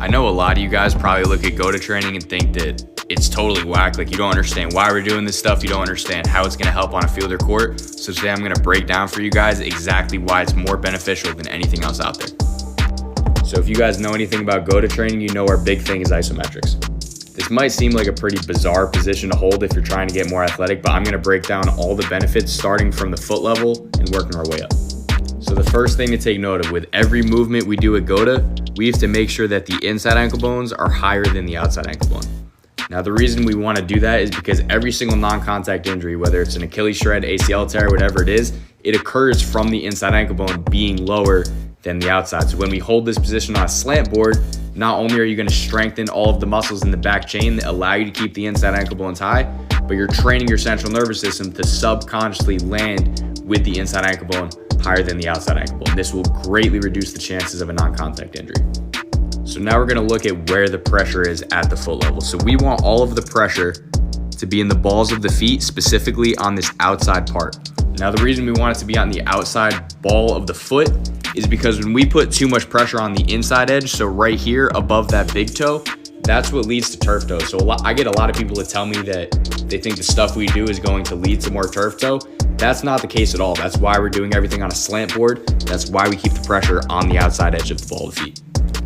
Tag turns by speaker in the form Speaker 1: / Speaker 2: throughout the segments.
Speaker 1: I know a lot of you guys probably look at Goata training and think that it's totally whack. Like, you don't understand why we're doing this stuff. You don't understand how it's going to help on a field or court. So today I'm going to break down for you guys exactly why it's more beneficial than anything else out there. So if you guys know anything about Goata training, you know our big thing is isometrics. This might seem like a pretty bizarre position to hold if you're trying to get more athletic, but I'm going to break down all the benefits starting from the foot level and working our way up. So the first thing to take note of, with every movement we do at Goata, we have to make sure that the inside ankle bones are higher than the outside ankle bone. Now, the reason we want to do that is because every single non-contact injury, whether it's an Achilles shred, ACL tear, whatever it is, it occurs from the inside ankle bone being lower than the outside. So when we hold this position on a slant board, not only are you going to strengthen all of the muscles in the back chain that allow you to keep the inside ankle bones high, but you're training your central nervous system to subconsciously land with the inside ankle bone higher than the outside ankle bone. This will greatly reduce the chances of a non-contact injury. So now we're going to look at where the pressure is at the foot level. So we want all of the pressure to be in the balls of the feet, specifically on this outside part. Now, the reason we want it to be on the outside ball of the foot is because when we put too much pressure on the inside edge, so right here above that big toe, that's what leads to turf toe. So I get a lot of people to tell me that they think the stuff we do is going to lead to more turf toe. That's not the case at all. That's why we're doing everything on a slant board. That's why we keep the pressure on the outside edge of the ball of the feet.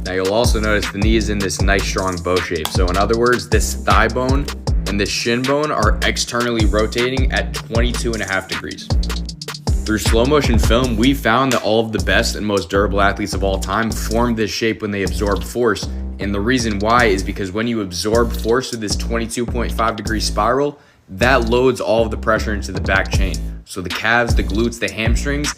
Speaker 1: Now, you'll also notice the knee is in this nice strong bow shape. So in other words, this thigh bone and this shin bone are externally rotating at 22.5 degrees. Through slow motion film, we found that all of the best and most durable athletes of all time formed this shape when they absorbed force. And the reason why is because when you absorb force with this 22.5 degree spiral, that loads all of the pressure into the back chain. So the calves, the glutes, the hamstrings,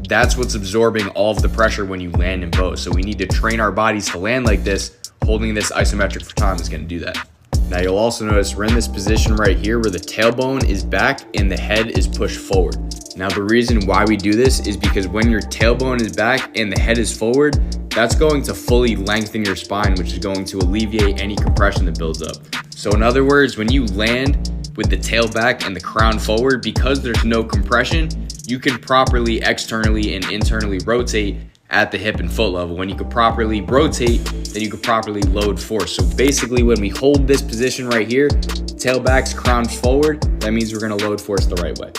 Speaker 1: that's what's absorbing all of the pressure when you land in bow. So we need to train our bodies to land like this. Holding this isometric for time is going to do that. Now, you'll also notice we're in this position right here where the tailbone is back and the head is pushed forward. Now, the reason why we do this is because when your tailbone is back and the head is forward, that's going to fully lengthen your spine, which is going to alleviate any compression that builds up. So in other words, when you land with the tail back and the crown forward, because there's no compression, you can properly externally and internally rotate at the hip and foot level. When you could properly rotate, then you could properly load force. So basically, when we hold this position right here, tailbacks, crowns forward, that means we're gonna load force the right way.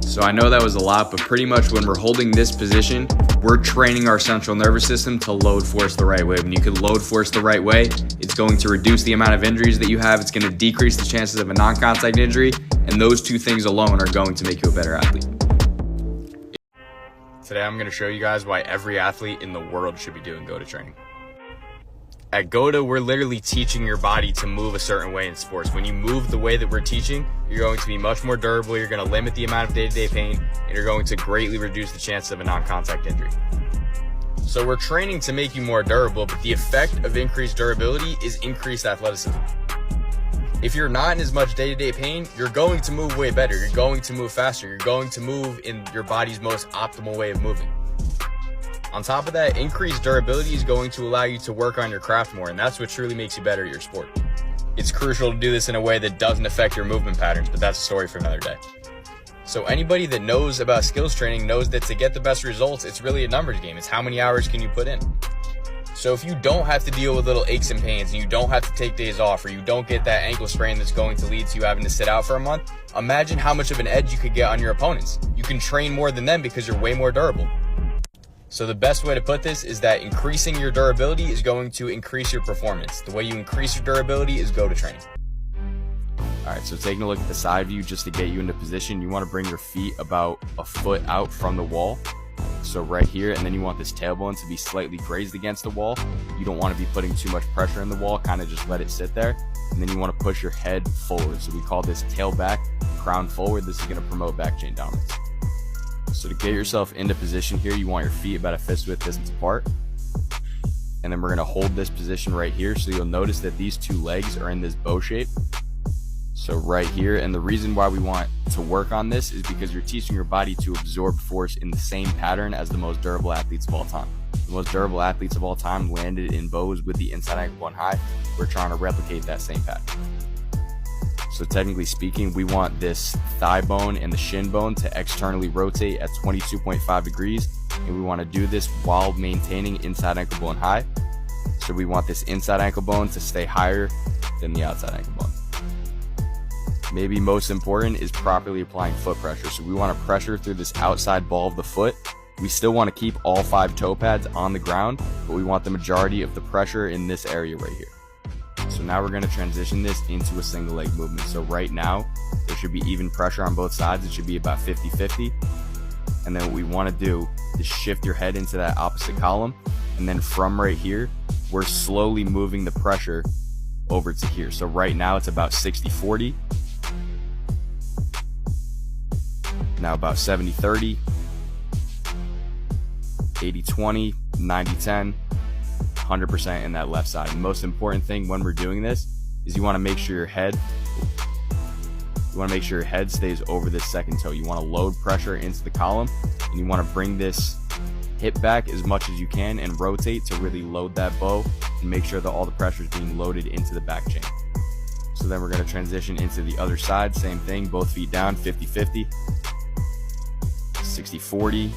Speaker 1: So I know that was a lot, but pretty much when we're holding this position, we're training our central nervous system to load force the right way. When you can load force the right way, it's going to reduce the amount of injuries that you have. It's gonna decrease the chances of a non-contact injury, and those two things alone are going to make you a better athlete. Today, I'm going to show you guys why every athlete in the world should be doing Goata training. At Goata, we're literally teaching your body to move a certain way in sports. When you move the way that we're teaching, you're going to be much more durable, you're going to limit the amount of day-to-day pain, and you're going to greatly reduce the chances of a non-contact injury. So we're training to make you more durable, but the effect of increased durability is increased athleticism. If you're not in as much day-to-day pain, you're going to move way better. You're going to move faster. You're going to move in your body's most optimal way of moving. On top of that, increased durability is going to allow you to work on your craft more, and that's what truly makes you better at your sport. It's crucial to do this in a way that doesn't affect your movement patterns, but that's a story for another day. So anybody that knows about skills training knows that to get the best results, it's really a numbers game. It's how many hours can you put in. So if you don't have to deal with little aches and pains, and you don't have to take days off, or you don't get that ankle sprain that's going to lead to you having to sit out for a month, imagine how much of an edge you could get on your opponents. You can train more than them because you're way more durable. So the best way to put this is that increasing your durability is going to increase your performance. The way you increase your durability is Goata training. All right, so taking a look at the side view just to get you into position, you want to bring your feet about a foot out from the wall. So right here, and then you want this tailbone to be slightly grazed against the wall. You don't want to be putting too much pressure in the wall, kind of just let it sit there. And then you want to push your head forward. So we call this tail back, crown forward. This is going to promote back chain dominance. So to get yourself into position here, you want your feet about a fist width distance apart. And then we're going to hold this position right here. So you'll notice that these two legs are in this bow shape. So right here, and the reason why we want to work on this is because you're teaching your body to absorb force in the same pattern as the most durable athletes of all time. The most durable athletes of all time landed in bows with the inside ankle bone high. We're trying to replicate that same pattern. So technically speaking, we want this thigh bone and the shin bone to externally rotate at 22.5 degrees. And we want to do this while maintaining inside ankle bone high. So we want this inside ankle bone to stay higher than the outside ankle bone. Maybe most important is properly applying foot pressure. So we want to pressure through this outside ball of the foot. We still want to keep all 5 toe pads on the ground, but we want the majority of the pressure in this area right here. So now we're going to transition this into a single leg movement. So right now, there should be even pressure on both sides. It should be about 50-50. And then what we want to do is shift your head into that opposite column. And then from right here, we're slowly moving the pressure over to here. So right now it's about 60-40. Now about 70-30, 80-20, 90-10, 100% in that left side. And the most important thing when we're doing this is you want to make sure your head stays over this second toe. You want to load pressure into the column, and you want to bring this hip back as much as you can and rotate to really load that bow and make sure that all the pressure is being loaded into the back chain. So then we're going to transition into the other side. Same thing, both feet down, 50-50, 60-40,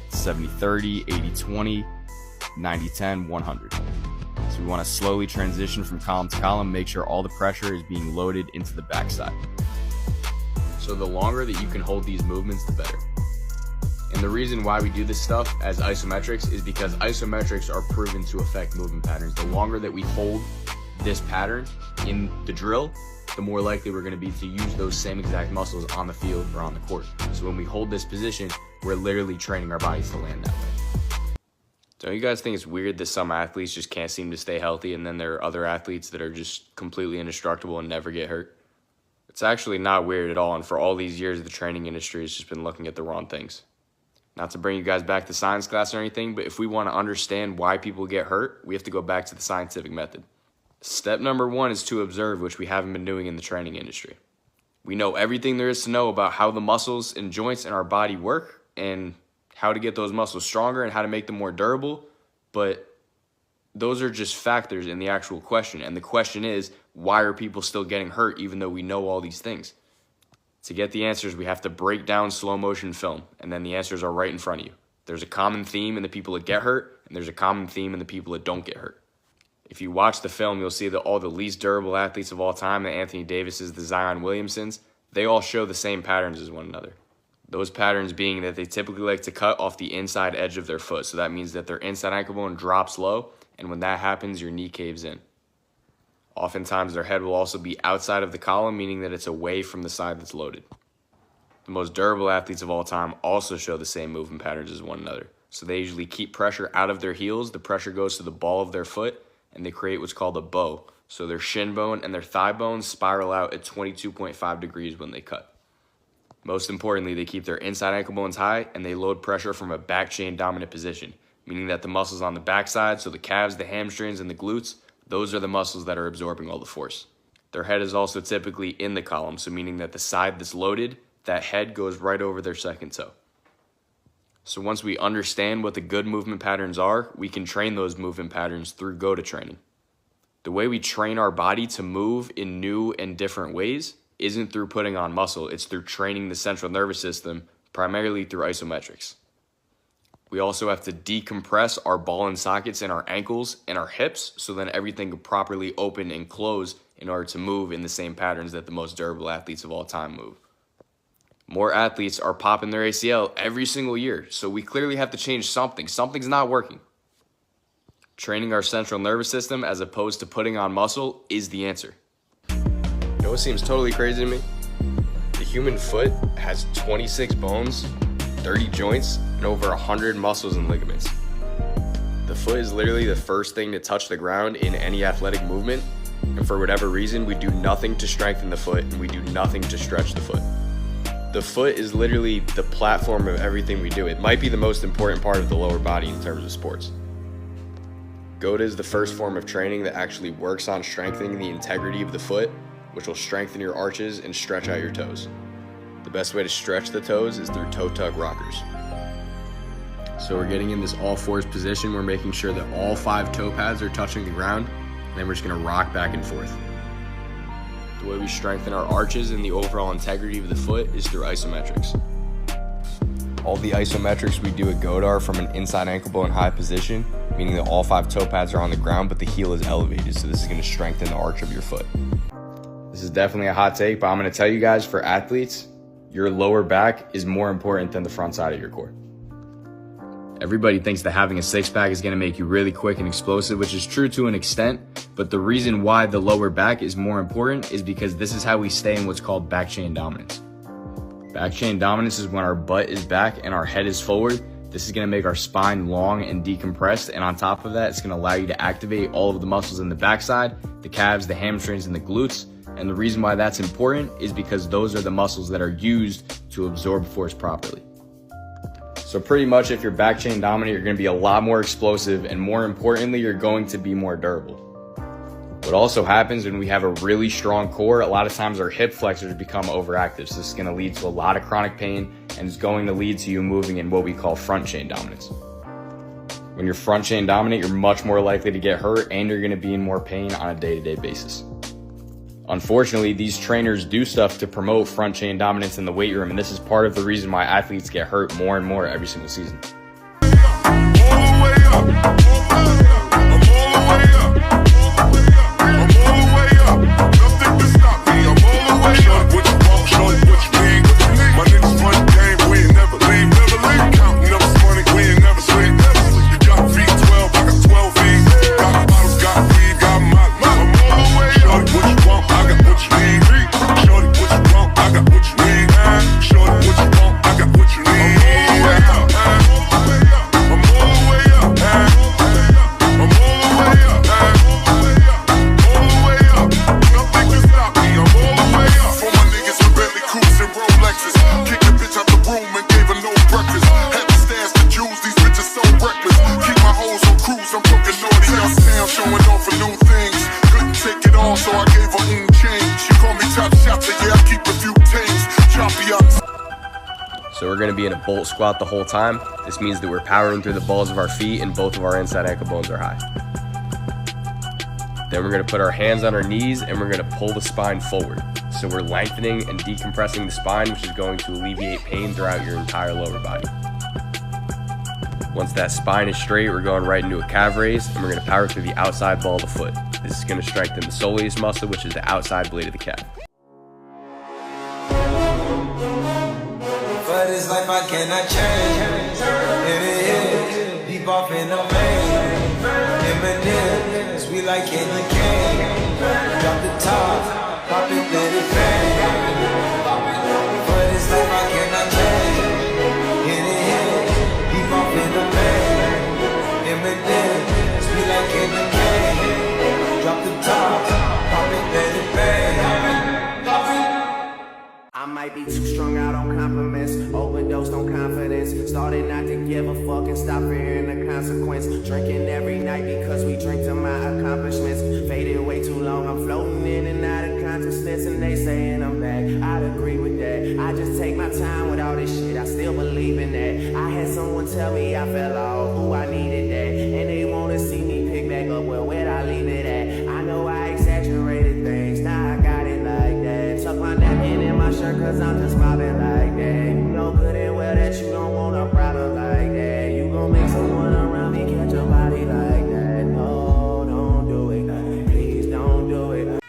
Speaker 1: 70-30, 80-20, 90-10, 100. So we want to slowly transition from column to column, make sure all the pressure is being loaded into the backside. So the longer that you can hold these movements, the better. And the reason why we do this stuff as isometrics is because isometrics are proven to affect movement patterns. The longer that we hold this pattern in the drill, the more likely we're going to be to use those same exact muscles on the field or on the court. So when we hold this position, we're literally training our bodies to land that way. Don't you guys think it's weird that some athletes just can't seem to stay healthy, and then there are other athletes that are just completely indestructible and never get hurt? It's actually not weird at all, and for all these years, the training industry has just been looking at the wrong things. Not to bring you guys back to science class or anything, but if we want to understand why people get hurt, we have to go back to the scientific method. Step number 1 is to observe, which we haven't been doing in the training industry. We know everything there is to know about how the muscles and joints in our body work and how to get those muscles stronger and how to make them more durable, but those are just factors in the actual question. And the question is, why are people still getting hurt even though we know all these things? To get the answers, we have to break down slow motion film, and then the answers are right in front of you. There's a common theme in the people that get hurt, and there's a common theme in the people that don't get hurt. If you watch the film, you'll see that all the least durable athletes of all time, the Anthony Davises, the Zion Williamsons, they all show the same patterns as one another. Those patterns being that they typically like to cut off the inside edge of their foot. So that means that their inside ankle bone drops low, and when that happens, your knee caves in. Oftentimes, their head will also be outside of the column, meaning that it's away from the side that's loaded. The most durable athletes of all time also show the same movement patterns as one another. So they usually keep pressure out of their heels. The pressure goes to the ball of their foot, and they create what's called a bow. So their shin bone and their thigh bones spiral out at 22.5 degrees when they cut. Most importantly, they keep their inside ankle bones high, and they load pressure from a back chain dominant position, meaning that the muscles on the backside, so the calves, the hamstrings, and the glutes, those are the muscles that are absorbing all the force. Their head is also typically in the column, so meaning that the side that's loaded, that head goes right over their second toe. So once we understand what the good movement patterns are, we can train those movement patterns through Goata training. The way we train our body to move in new and different ways isn't through putting on muscle, it's through training the central nervous system, primarily through isometrics. We also have to decompress our ball and sockets in our ankles and our hips so then everything can properly open and close in order to move in the same patterns that the most durable athletes of all time move. More athletes are popping their ACL every single year, so we clearly have to change something. Something's not working. Training our central nervous system as opposed to putting on muscle is the answer. You know what seems totally crazy to me? The human foot has 26 bones, 30 joints, and over 100 muscles and ligaments. The foot is literally the first thing to touch the ground in any athletic movement, and for whatever reason, we do nothing to strengthen the foot and we do nothing to stretch the foot. The foot is literally the platform of everything we do. It might be the most important part of the lower body in terms of sports. Goata is the first form of training that actually works on strengthening the integrity of the foot, which will strengthen your arches and stretch out your toes. The best way to stretch the toes is through toe tug rockers. So we're getting in this all fours position. We're making sure that all 5 toe pads are touching the ground, and then we're just gonna rock back and forth. The way we strengthen our arches and the overall integrity of the foot is through isometrics.
Speaker 2: All the isometrics we do at Goata are from an inside ankle bone high position, meaning that all 5 toe pads are on the ground, but the heel is elevated, so this is going to strengthen the arch of your foot.
Speaker 1: This is definitely a hot take, but I'm going to tell you guys, for athletes, your lower back is more important than the front side of your core. Everybody thinks that having a six-pack is going to make you really quick and explosive, which is true to an extent, but the reason why the lower back is more important is because this is how we stay in what's called back chain dominance. Back chain dominance is when our butt is back and our head is forward. This is going to make our spine long and decompressed, and on top of that, it's going to allow you to activate all of the muscles in the backside, the calves, the hamstrings, and the glutes. And the reason why that's important is because those are the muscles that are used to absorb force properly. So pretty much if you're back chain dominant, you're going to be a lot more explosive, and more importantly, you're going to be more durable. What also happens when we have a really strong core, a lot of times our hip flexors become overactive. So this is going to lead to a lot of chronic pain, and it's going to lead to you moving in what we call front chain dominance. When you're front chain dominant, you're much more likely to get hurt, and you're going to be in more pain on a day-to-day basis. Unfortunately, these trainers do stuff to promote front chain dominance in the weight room, and this is part of the reason why athletes get hurt more and more every single season. So we're going to be in a bolt squat the whole time. This means that we're powering through the balls of our feet and both of our inside ankle bones are high. Then we're going to put our hands on our knees and we're going to pull the spine forward. So we're lengthening and decompressing the spine, which is going to alleviate pain throughout your entire lower body. Once that spine is straight, we're going right into a calf raise, and we're going to power through the outside ball of the foot. This is going to strengthen the soleus muscle, which is the outside blade of the calf.
Speaker 3: For this life I cannot change. It is deep off in the vein. Eminem, sweet like candy cane. Drop the top, pop it, let it bang. For this life I cannot change. It is deep off in the vein. Eminem, sweet like candy cane. Drop the top, pop it, let it bang.
Speaker 4: I might be too strung out on compliments, overdosed on confidence, started not to give a fuck and stop fearing the consequence. Drinking every night because we drink to my accomplishments. Faded way too long, I'm floating in and out of consciousness, and they saying I'm back. I'd agree with that. I just take my time with all this shit, I still believe in that. I had someone tell me I fell off, who I needed that, and they wanna see me pick back up, well, where'd I leave it at? I know I exaggerated things, now I got it like that. Tuck my napkin in my shirt cause I'm just mobbing like that. You know good and well that you don't want a problem like that. You gon' make someone around me catch a body like that. No, don't do it, please don't do it.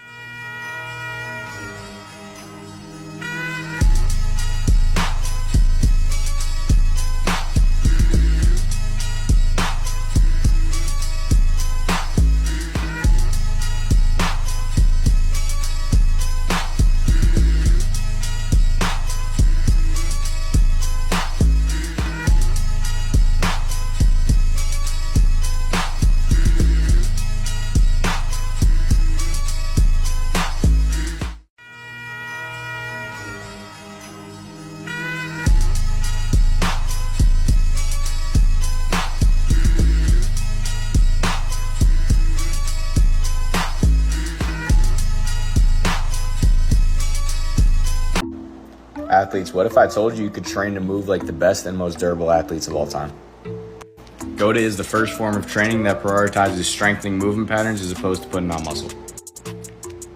Speaker 1: Athletes, what if I told you you could train to move like the best and most durable athletes of all time? Goata is the first form of training that prioritizes strengthening movement patterns as opposed to putting on muscle.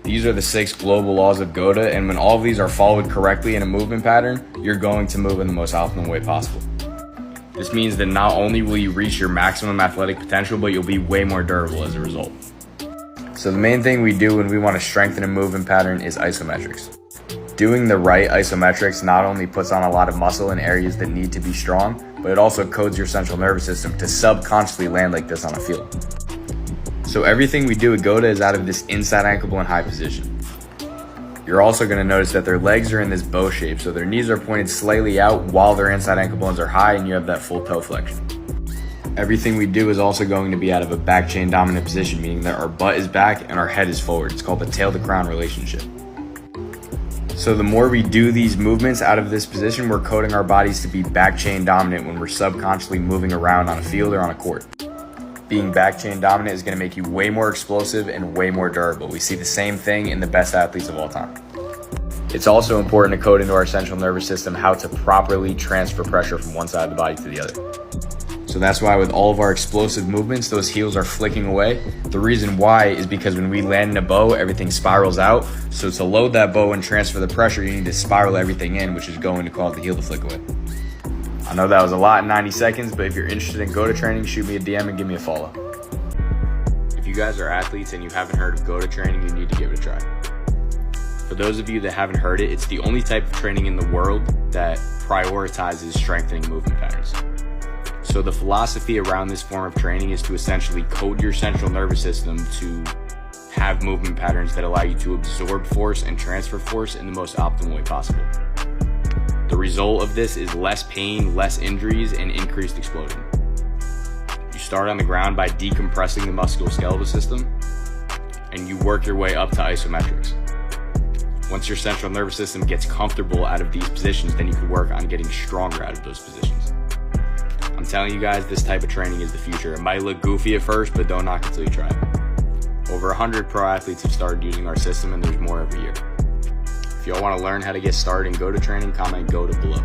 Speaker 1: These are the 6 global laws of Goata, and when all of these are followed correctly in a movement pattern, you're going to move in the most optimal way possible. This means that not only will you reach your maximum athletic potential, but you'll be way more durable as a result. So the main thing we do when we want to strengthen a movement pattern is isometrics. Doing the right isometrics not only puts on a lot of muscle in areas that need to be strong, but it also codes your central nervous system to subconsciously land like this on a field. So everything we do at Goata is out of this inside ankle bone high position. You're also going to notice that their legs are in this bow shape, so their knees are pointed slightly out while their inside ankle bones are high and you have that full toe flexion. Everything we do is also going to be out of a back chain dominant position, meaning that our butt is back and our head is forward. It's called the tail to crown relationship. So the more we do these movements out of this position, we're coding our bodies to be back chain dominant when we're subconsciously moving around on a field or on a court. Being back chain dominant is going to make you way more explosive and way more durable. We see the same thing in the best athletes of all time. It's also important to code into our central nervous system how to properly transfer pressure from one side of the body to the other. So that's why with all of our explosive movements, those heels are flicking away. The reason why is because when we land in a bow, everything spirals out. So to load that bow and transfer the pressure, you need to spiral everything in, which is going to cause the heel to flick away. I know that was a lot in 90 seconds, but if you're interested in Goata training, shoot me a DM and give me a follow. If you guys are athletes and you haven't heard of Goata training, you need to give it a try. For those of you that haven't heard it, it's the only type of training in the world that prioritizes strengthening movement patterns. So the philosophy around this form of training is to essentially code your central nervous system to have movement patterns that allow you to absorb force and transfer force in the most optimal way possible. The result of this is less pain, less injuries, and increased explosion. You start on the ground by decompressing the musculoskeletal system, and you work your way up to isometrics. Once your central nervous system gets comfortable out of these positions, then you can work on getting stronger out of those positions. I'm telling you guys, this type of training is the future. It might look goofy at first, but don't knock it till you try it. Over 100 pro athletes have started using our system, and there's more every year. If y'all want to learn how to get started in Goata training, comment Goata below.